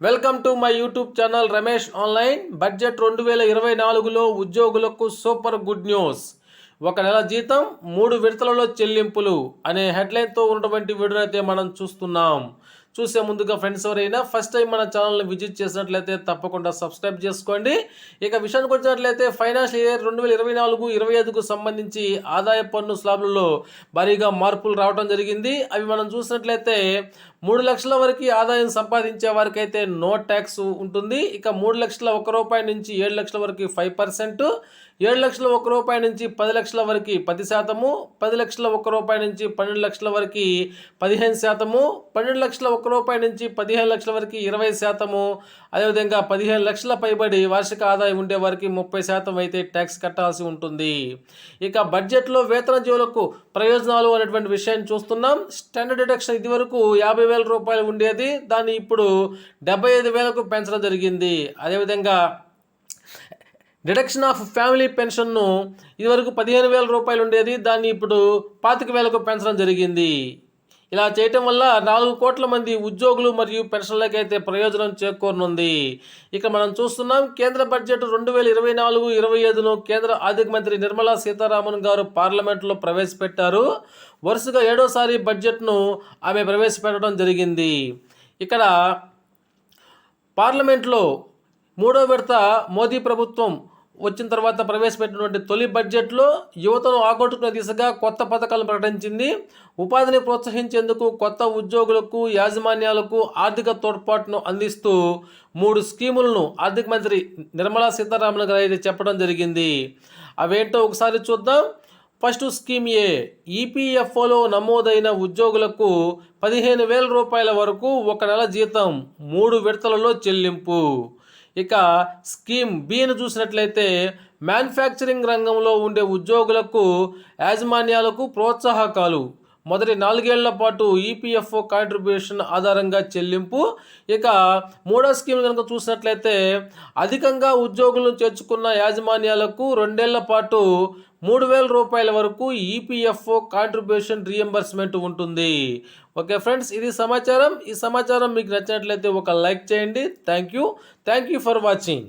Welcome to my YouTube channel Ramesh online. Budget 2024లో ఉద్యోగులకు super good news. ఒక నెల జీతం 3 విడతలలో చెల్లింపులు అనే హెడ్లైన్తో ఉన్నటువంటి వీడియోని అయితే మనం చూస్తున్నాం. చూసే ముందుగా ఫ్రెండ్స్ ఎవరైనా ఫస్ట్ టైం మన ఛానల్ని విజిట్ చేసినట్లయితే తప్పకుండా సబ్స్క్రైబ్ చేసుకోండి. ఇక విషయానికి వచ్చినట్లయితే ఫైనాన్షియల్ ఇయర్ 2024-25కు సంబంధించి ఆదాయ పన్ను స్లాబ్లలో భారీగా మార్పులు రావడం జరిగింది. అవి మనం చూసినట్లయితే 3 లక్షల వరకు ఆదాయం సంపాదించే వారికి అయితే నో ట్యాక్స్ ఉంటుంది. ఇక 3 లక్షల ₹1 నుంచి 7 లక్షల వరకు 5%, 7 లక్షల ₹1 నుంచి 10 లక్షల వరకు 10%, 10 లక్షల ₹1 నుంచి 12 లక్షల వరకు 15%, 12 లక్షల ₹1 నుంచి 15 లక్షల వరకు 20%, అదేవిధంగా 15 లక్షల పైబడి వార్షిక ఆదాయం ఉండే వారికి 30% అయితే ట్యాక్స్ కట్టాల్సి ఉంటుంది. ఇక బడ్జెట్లో వేతన జీవులకు ప్రయోజనాలు అనేటువంటి విషయాన్ని చూస్తున్నాం. స్టాండర్డ్ డిడక్షన్ ఇది వరకు ₹50,000 ఉండేది, దాన్ని ఇప్పుడు 75,000కు పెంచడం జరిగింది. అదేవిధంగా డిడక్షన్ ఆఫ్ ఫ్యామిలీ పెన్షన్ను ఇదివరకు ₹15,000 ఉండేది, దాన్ని ఇప్పుడు 25,000కు పెంచడం జరిగింది. ఇలా చేయటం వల్ల 4 కోట్ల మంది ఉద్యోగులు మరియు పెన్షన్లకైతే ప్రయోజనం చేకూరనుంది. ఇక మనం చూస్తున్నాం, కేంద్ర బడ్జెట్ 2024-25ను కేంద్ర ఆర్థిక మంత్రి నిర్మలా సీతారామన్ గారు పార్లమెంట్లో ప్రవేశపెట్టారు. వరుసగా 7వసారి బడ్జెట్ను ఆమె ప్రవేశపెట్టడం జరిగింది. ఇక్కడ పార్లమెంట్లో 3వ విడత మోదీ ప్రభుత్వం వచ్చిన తర్వాత ప్రవేశపెట్టినటువంటి తొలి బడ్జెట్లో యువతను ఆకట్టుకునే దిశగా కొత్త పథకాలను ప్రకటించింది. ఉపాధిని ప్రోత్సహించేందుకు కొత్త ఉద్యోగులకు, యాజమాన్యాలకు ఆర్థిక తోడ్పాటును అందిస్తూ 3 స్కీములను ఆర్థిక మంత్రి నిర్మలా సీతారామన్ గారు అయితే చెప్పడం జరిగింది. అవేంటో ఒకసారి చూద్దాం. ఫస్ట్ స్కీమ్ ఏ, ఈపీఎఫ్ఓలో నమోదైన ఉద్యోగులకు ₹15,000 వరకు ఒక నెల జీతం 3 విడతలలో చెల్లింపు. ఇక స్కీమ్ బిను చూసినట్లయితే మ్యానుఫ్యాక్చరింగ్ రంగంలో ఉండే ఉద్యోగులకు, యాజమాన్యాలకు ప్రోత్సాహకాలు. మొదటి 4 ఏళ్ల పాటు ఈపీఎఫ్ఓ కాంట్రిబ్యూషన్ ఆధారంగా చెల్లింపు. ఇక 3వ స్కీమ్ కనుక చూసినట్లయితే అధికంగా ఉద్యోగులను చేర్చుకున్న యాజమాన్యాలకు 2 ఏళ్ల పాటు ₹3,000 వరకు ఈపీఎఫ్ఓ కాంట్రిబ్యూషన్ రీఎంబర్స్మెంట్ ఉంటుంది. ఓకే ఫ్రెండ్స్, ఇది సమాచారం. ఈ సమాచారం మీకు నచ్చినట్లయితే ఒక లైక్ చేయండి. Thank you for watching.